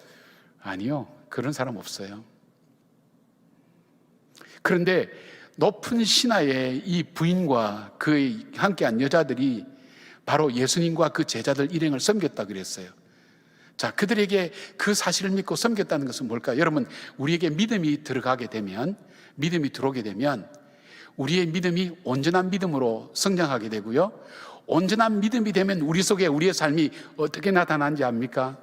Speaker 1: 아니요, 그런 사람 없어요. 그런데 높은 신하의 이 부인과 그의 함께한 여자들이 바로 예수님과 그 제자들 일행을 섬겼다 그랬어요. 자, 그들에게 그 사실을 믿고 섬겼다는 것은 뭘까요? 여러분, 우리에게 믿음이 들어오게 되면 우리의 믿음이 온전한 믿음으로 성장하게 되고요, 온전한 믿음이 되면 우리 속에 우리의 삶이 어떻게 나타나는지 압니까?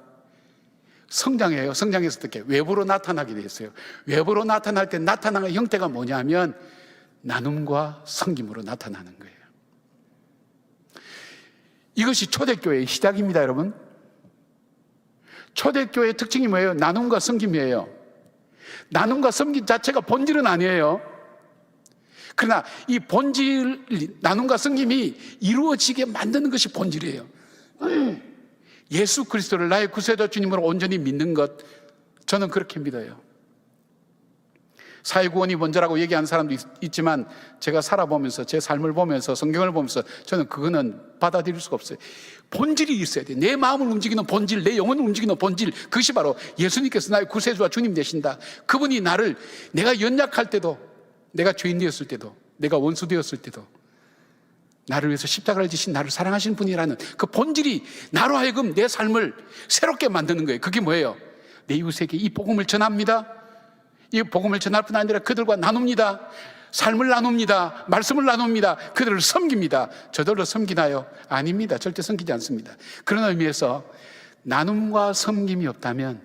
Speaker 1: 성장해요. 성장해서 어떻게? 외부로 나타나게 되었어요. 외부로 나타날 때 나타나는 형태가 뭐냐면 나눔과 섬김으로 나타나는 거예요. 이것이 초대교회의 시작입니다, 여러분. 초대교회의 특징이 뭐예요? 나눔과 섬김이에요. 나눔과 섬김 자체가 본질은 아니에요. 그러나 이 본질, 나눔과 섬김이 이루어지게 만드는 것이 본질이에요. 예수 그리스도를 나의 구세주 주님으로 온전히 믿는 것, 저는 그렇게 믿어요. 사회구원이 먼저라고 얘기하는 사람도 있지만 제가 살아보면서, 제 삶을 보면서, 성경을 보면서 저는 그거는 받아들일 수가 없어요. 본질이 있어야 돼요. 내 마음을 움직이는 본질, 내 영혼을 움직이는 본질, 그것이 바로 예수님께서 나의 구세주와 주님 되신다. 그분이 나를, 내가 연약할 때도, 내가 죄인 되었을 때도, 내가 원수 되었을 때도 나를 위해서 십자가를 지신 나를 사랑하시는 분이라는 그 본질이 나로 하여금 내 삶을 새롭게 만드는 거예요. 그게 뭐예요? 내 이웃에게 이 복음을 전합니다. 이 복음을 전할 뿐 아니라 그들과 나눕니다. 삶을 나눕니다. 말씀을 나눕니다. 그들을 섬깁니다. 저절로 섬기나요? 아닙니다. 절대 섬기지 않습니다. 그런 의미에서 나눔과 섬김이 없다면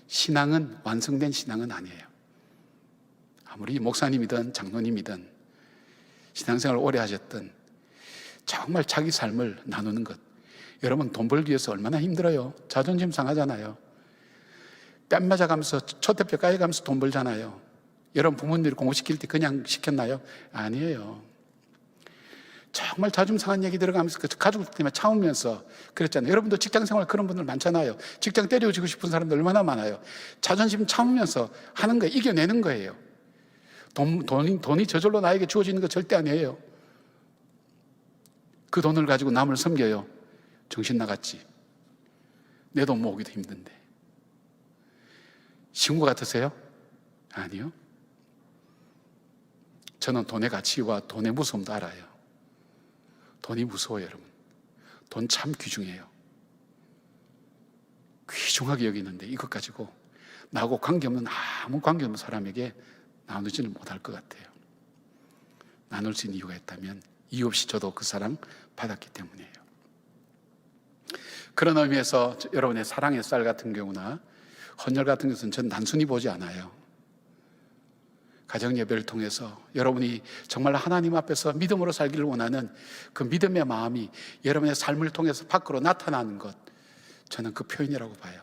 Speaker 1: 신앙은, 완성된 신앙은 아니에요. 아무리 목사님이든 장로님이든 신앙생활을 오래 하셨든 정말 자기 삶을 나누는 것. 여러분, 돈 벌기 위해서 얼마나 힘들어요. 자존심 상하잖아요. 뺨 맞아가면서, 초대뼈 까여가면서 돈 벌잖아요. 여러분 부모님들이 공부시킬 때 그냥 시켰나요? 아니에요. 정말 자존심 상한 얘기 들어가면서 가족 때문에 참으면서 그랬잖아요. 여러분도 직장생활 그런 분들 많잖아요. 직장 때려주고 싶은 사람들 얼마나 많아요. 자존심 참으면서 하는 거예요. 이겨내는 거예요. 돈이 저절로 나에게 주어지는 거 절대 아니에요. 그 돈을 가지고 남을 섬겨요. 정신 나갔지. 내 돈 모으기도 힘든데. 쉬운 것 같으세요? 아니요. 저는 돈의 가치와 돈의 무서움도 알아요. 돈이 무서워요, 여러분. 돈 참 귀중해요. 귀중하게 여기는데 이것 가지고 나하고 관계없는, 아무 관계없는 사람에게 나누지를 못할 것 같아요. 나눌 수 있는 이유가 있다면 이유 없이 저도 그 사랑 받았기 때문이에요. 그런 의미에서 여러분의 사랑의 쌀 같은 경우나 헌혈 같은 것은 저는 단순히 보지 않아요. 가정 예배를 통해서 여러분이 정말 하나님 앞에서 믿음으로 살기를 원하는 그 믿음의 마음이 여러분의 삶을 통해서 밖으로 나타나는 것, 저는 그 표현이라고 봐요.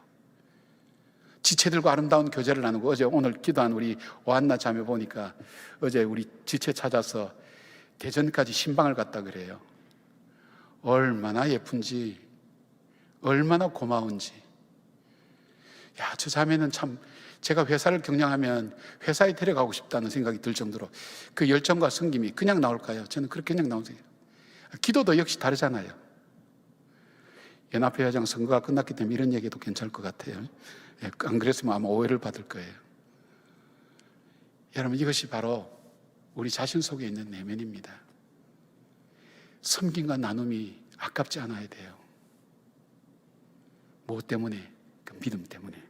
Speaker 1: 지체들과 아름다운 교제를 나누고, 어제 오늘 기도한 우리 오한나 자매 보니까 어제 우리 지체 찾아서 대전까지 신방을 갔다 그래요. 얼마나 예쁜지, 얼마나 고마운지. 야, 저 자매는 참, 제가 회사를 경영하면 회사에 데려가고 싶다는 생각이 들 정도로 그 열정과 섬김이 그냥 나올까요? 저는 그렇게 그냥 나오세요. 기도도 역시 다르잖아요. 연합회 회장 선거가 끝났기 때문에 이런 얘기도 괜찮을 것 같아요. 안 그랬으면 아마 오해를 받을 거예요. 여러분, 이것이 바로 우리 자신 속에 있는 내면입니다. 섬김과 나눔이 아깝지 않아야 돼요. 무엇 때문에? 그 믿음 때문에.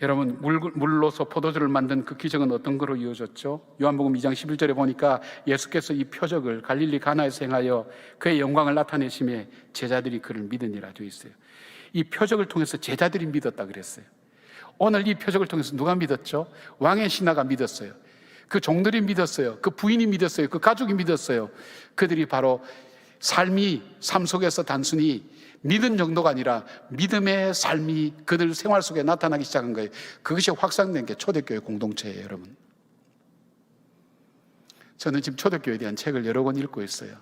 Speaker 1: 여러분, 물로서 포도주를 만든 그 기적은 어떤 거로 이루어졌죠? 요한복음 2장 11절에 보니까 예수께서 이 표적을 갈릴리 가나에서 행하여 그의 영광을 나타내심에 제자들이 그를 믿으니라 되어 있어요. 이 표적을 통해서 제자들이 믿었다 그랬어요. 오늘 이 표적을 통해서 누가 믿었죠? 왕의 신하가 믿었어요. 그 종들이 믿었어요. 그 부인이 믿었어요. 그 가족이 믿었어요. 그들이 바로 삶 속에서 단순히 믿은 정도가 아니라 믿음의 삶이 그들 생활 속에 나타나기 시작한 거예요. 그것이 확산된 게 초대교회 공동체예요, 여러분. 저는 지금 초대교회에 대한 책을 여러 권 읽고 있어요.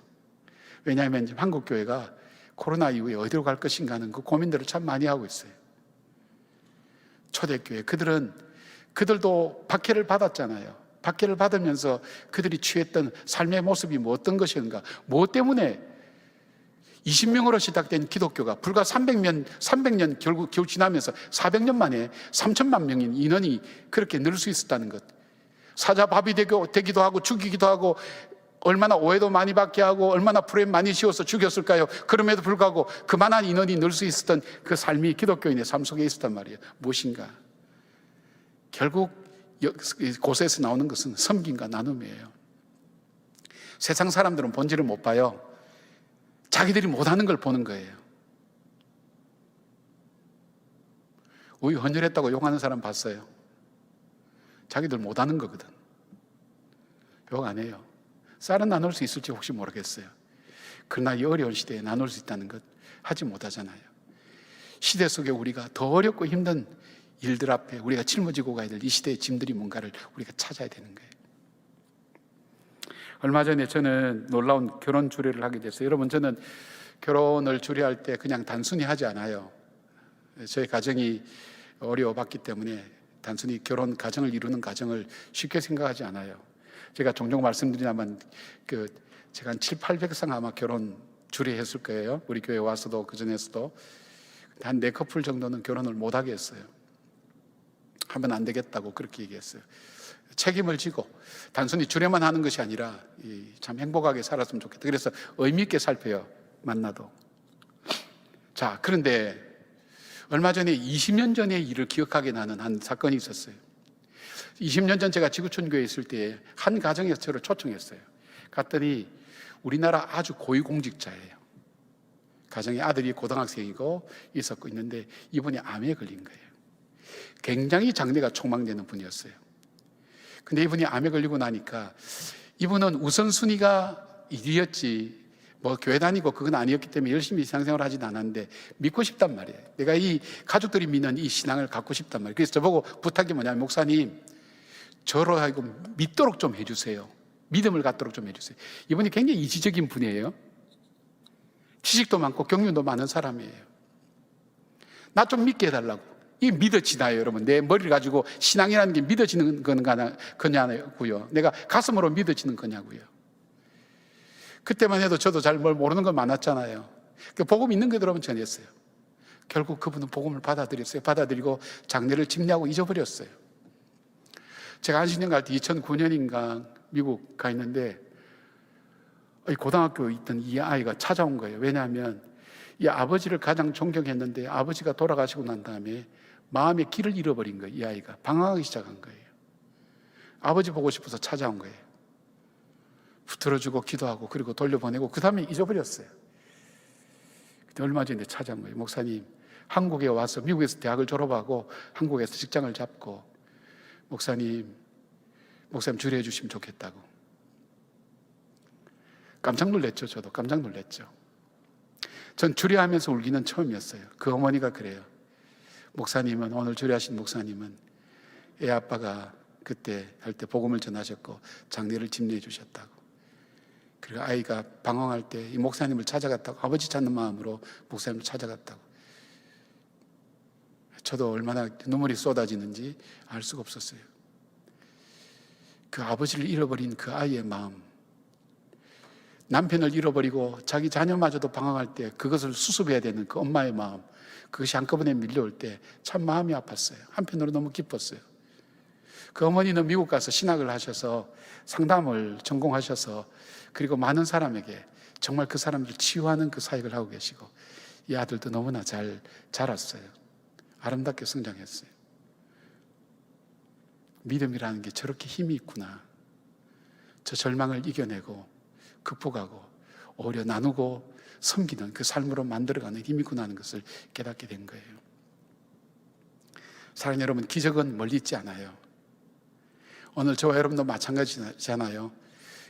Speaker 1: 왜냐하면 지금 한국교회가 코로나 이후에 어디로 갈 것인가 하는 그 고민들을 참 많이 하고 있어요. 초대교회, 그들도 박해를 받았잖아요. 박해를 받으면서 그들이 취했던 삶의 모습이 뭐 어떤 것인가, 무엇 때문에 20명으로 시작된 기독교가 불과 300년 겨우 지나면서 400년 만에 3천만 명인 인원이 그렇게 늘 수 있었다는 것. 사자밥이 되기도 하고 죽이기도 하고 얼마나 오해도 많이 받게 하고 얼마나 불에 많이 씌워서 죽였을까요? 그럼에도 불구하고 그만한 인원이 늘 수 있었던 그 삶이 기독교인의 삶 속에 있었단 말이에요. 무엇인가? 결국 곳에서 나오는 것은 섬김과 나눔이에요. 세상 사람들은 본질을 못 봐요. 자기들이 못하는 걸 보는 거예요. 우리 헌혈했다고 욕하는 사람 봤어요. 자기들 못하는 거거든. 욕 안 해요. 쌀은 나눌 수 있을지 혹시 모르겠어요. 그러나 이 어려운 시대에 나눌 수 있다는 것 하지 못하잖아요. 시대 속에 우리가 더 어렵고 힘든 일들 앞에 우리가 짊어지고 가야 될 이 시대의 짐들이 뭔가를 우리가 찾아야 되는 거예요. 얼마 전에 저는 놀라운 결혼 주례를 하게 됐어요. 여러분, 저는 결혼을 주례할 때 그냥 단순히 하지 않아요. 저희 가정이 어려워봤기 때문에 단순히 결혼 가정을 이루는 가정을 쉽게 생각하지 않아요. 제가 종종 말씀드리자면 제가 한 700~800상 아마 결혼 주례했을 거예요. 우리 교회 와서도 그전에서도 한 4커플 정도는 결혼을 못하게 했어요. 하면 안 되겠다고 그렇게 얘기했어요. 책임을 지고 단순히 주례만 하는 것이 아니라 참 행복하게 살았으면 좋겠다. 그래서 의미 있게 살펴요. 만나도. 자, 그런데 얼마 전에 20년 전의 일을 기억하게 나는 한 사건이 있었어요. 20년 전 제가 지구촌교회에 있을 때 한 가정에서 저를 초청했어요. 갔더니 우리나라 아주 고위공직자예요. 가정의 아들이 고등학생이고 있는데 이분이 암에 걸린 거예요. 굉장히 장래가 촉망되는 분이었어요. 근데 이분이 암에 걸리고 나니까 이분은 우선순위가 일이었지 뭐 교회 다니고 그건 아니었기 때문에 열심히 신앙생활을 하진 않았는데 믿고 싶단 말이에요. 내가 이 가족들이 믿는 이 신앙을 갖고 싶단 말이에요. 그래서 저보고 부탁이 뭐냐면, 목사님, 저로 하여금 믿도록 좀 해주세요. 믿음을 갖도록 좀 해주세요. 이분이 굉장히 이지적인 분이에요. 지식도 많고 경륜도 많은 사람이에요. 나 좀 믿게 해달라고. 이게 믿어지나요, 여러분? 내 머리를 가지고 신앙이라는 게 믿어지는 거냐고요. 내가 가슴으로 믿어지는 거냐고요. 그때만 해도 저도 잘 뭘 모르는 건 많았잖아요. 복음 있는 거 들어오면 전했어요. 결국 그분은 복음을 받아들였어요. 받아들이고 장례를 집례하고 잊어버렸어요. 제가 안식년 갈 때 2009년인가 미국 가 있는데 고등학교에 있던 이 아이가 찾아온 거예요. 왜냐하면 이 아버지를 가장 존경했는데 아버지가 돌아가시고 난 다음에 마음의 길을 잃어버린 거예요. 이 아이가 방황하기 시작한 거예요. 아버지 보고 싶어서 찾아온 거예요. 들어주고 기도하고 그리고 돌려보내고 그 다음에 잊어버렸어요. 근데 얼마 전에 찾아온 거예요. 목사님, 한국에 와서 미국에서 대학을 졸업하고 한국에서 직장을 잡고 목사님 주례해 주시면 좋겠다고. 깜짝 놀랐죠. 저도 깜짝 놀랐죠. 전 주례하면서 울기는 처음이었어요. 그 어머니가 그래요. 목사님은, 오늘 주례하신 목사님은 애 아빠가 그때 할 때 복음을 전하셨고 장례를 집례해 주셨다고. 그리고 아이가 방황할 때 이 목사님을 찾아갔다고, 아버지 찾는 마음으로 목사님을 찾아갔다고. 저도 얼마나 눈물이 쏟아지는지 알 수가 없었어요. 그 아버지를 잃어버린 그 아이의 마음, 남편을 잃어버리고 자기 자녀마저도 방황할 때 그것을 수습해야 되는 그 엄마의 마음, 그것이 한꺼번에 밀려올 때 참 마음이 아팠어요. 한편으로 너무 기뻤어요. 그 어머니는 미국 가서 신학을 하셔서 상담을 전공하셔서 그리고 많은 사람에게 정말 그 사람들을 치유하는 그 사역을 하고 계시고, 이 아들도 너무나 잘 자랐어요. 아름답게 성장했어요. 믿음이라는 게 저렇게 힘이 있구나. 저 절망을 이겨내고 극복하고 오히려 나누고 섬기는 그 삶으로 만들어가는 힘이 있구나 하는 것을 깨닫게 된 거예요. 사랑하는 여러분, 기적은 멀리 있지 않아요. 오늘 저와 여러분도 마찬가지잖아요.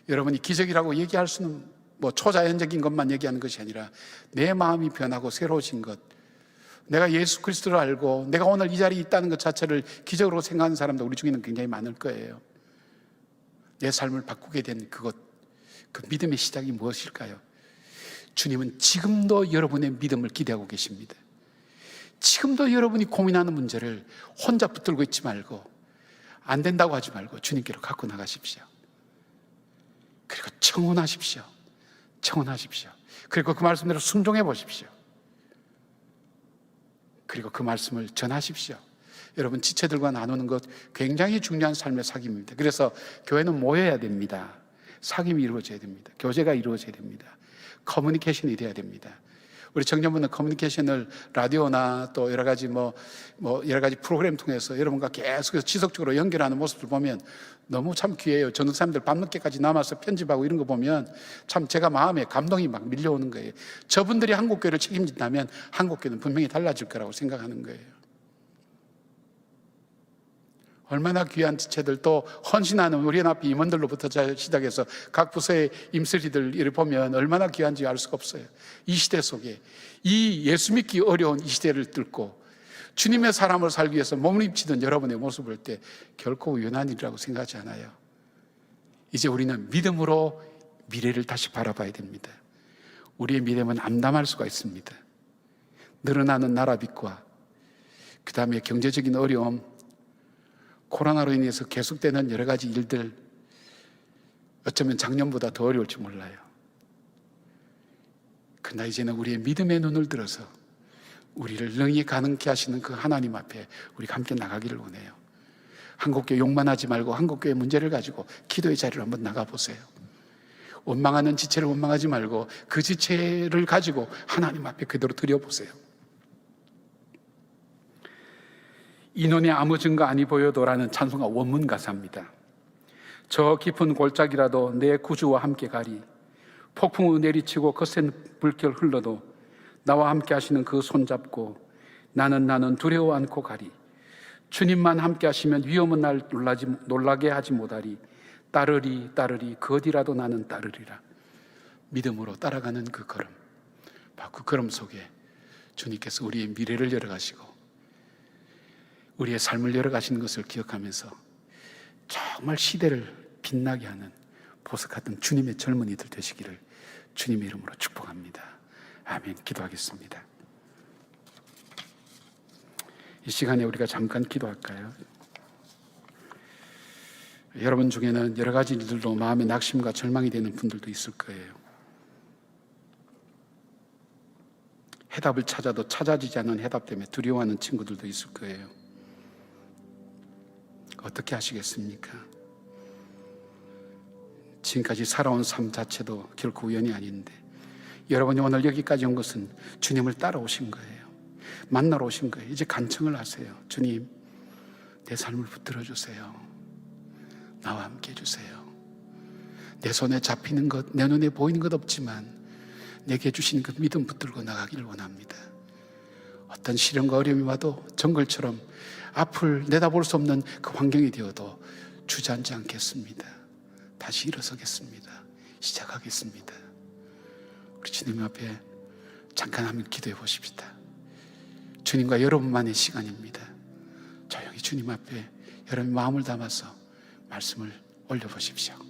Speaker 1: 여러분이 기적이라고 얘기할 수는 초자연적인 것만 얘기하는 것이 아니라 내 마음이 변하고 새로워진 것, 내가 예수 그리스도를 알고 내가 오늘 이 자리에 있다는 것 자체를 기적으로 생각하는 사람도 우리 중에는 굉장히 많을 거예요. 내 삶을 바꾸게 된 그것, 그 믿음의 시작이 무엇일까요? 주님은 지금도 여러분의 믿음을 기대하고 계십니다. 지금도 여러분이 고민하는 문제를 혼자 붙들고 있지 말고, 안 된다고 하지 말고 주님께로 갖고 나가십시오. 그리고 청혼하십시오. 청혼하십시오. 그리고 그 말씀대로 순종해 보십시오. 그리고 그 말씀을 전하십시오. 여러분, 지체들과 나누는 것 굉장히 중요한 삶의 사귐입니다. 그래서 교회는 모여야 됩니다. 사귐이 이루어져야 됩니다. 교제가 이루어져야 됩니다. 커뮤니케이션이 돼야 됩니다. 우리 청년분은 커뮤니케이션을 라디오나 또 여러 가지 여러 가지 프로그램 통해서 여러분과 계속해서 지속적으로 연결하는 모습을 보면 너무 참 귀해요. 전도 사람들 밤늦게까지 남아서 편집하고 이런 거 보면 참 제가 마음에 감동이 막 밀려오는 거예요. 저분들이 한국교회를 책임진다면 한국교회는 분명히 달라질 거라고 생각하는 거예요. 얼마나 귀한 지체들, 또 헌신하는 우리 연합회 임원들로부터 시작해서 각 부서의 임슬이들 이를 보면 얼마나 귀한지 알 수가 없어요. 이 시대 속에, 이 예수 믿기 어려운 이 시대를 뚫고 주님의 사람을 살기 위해서 몸을 입치던 여러분의 모습을 볼 때 결코 우연한 일이라고 생각하지 않아요. 이제 우리는 믿음으로 미래를 다시 바라봐야 됩니다. 우리의 미래는 암담할 수가 있습니다. 늘어나는 나라빚과 그 다음에 경제적인 어려움, 코로나로 인해서 계속되는 여러 가지 일들, 어쩌면 작년보다 더 어려울지 몰라요. 그러나 이제는 우리의 믿음의 눈을 들어서 우리를 능히 가능케 하시는 그 하나님 앞에 우리가 함께 나가기를 원해요. 한국교회 욕만 하지 말고 한국교회 문제를 가지고 기도의 자리로 한번 나가보세요. 원망하는 지체를 원망하지 말고 그 지체를 가지고 하나님 앞에 그대로 드려보세요. 이 눈에 아무 증거 아니 보여도라는 찬송가 원문 가사입니다. 저 깊은 골짜기라도 내 구주와 함께 가리, 폭풍우 내리치고 거센 불결 흘러도 나와 함께 하시는 그 손잡고 나는 두려워 않고 가리. 주님만 함께 하시면 위험은 날 놀라게 하지 못하리. 따르리 그 어디라도 나는 따르리라. 믿음으로 따라가는 그 걸음, 그 걸음 속에 주님께서 우리의 미래를 열어가시고 우리의 삶을 열어가시는 것을 기억하면서 정말 시대를 빛나게 하는 보석 같은 주님의 젊은이들 되시기를 주님의 이름으로 축복합니다. 아멘. 기도하겠습니다. 이 시간에 우리가 잠깐 기도할까요? 여러분 중에는 여러 가지 일들로 마음의 낙심과 절망이 되는 분들도 있을 거예요. 해답을 찾아도 찾아지지 않는 해답 때문에 두려워하는 친구들도 있을 거예요. 어떻게 하시겠습니까? 지금까지 살아온 삶 자체도 결코 우연이 아닌데 여러분이 오늘 여기까지 온 것은 주님을 따라오신 거예요. 만나러 오신 거예요. 이제 간청을 하세요. 주님, 내 삶을 붙들어 주세요. 나와 함께 해주세요. 내 손에 잡히는 것, 내 눈에 보이는 것 없지만 내게 주신 그 믿음 붙들고 나가기를 원합니다. 어떤 시련과 어려움이 와도 정글처럼 앞을 내다볼 수 없는 그 환경이 되어도 주저앉지 않겠습니다. 다시 일어서겠습니다. 시작하겠습니다. 우리 주님 앞에 잠깐 한번 기도해 보십시다. 주님과 여러분만의 시간입니다. 조용히 주님 앞에 여러분 마음을 담아서 말씀을 올려보십시오.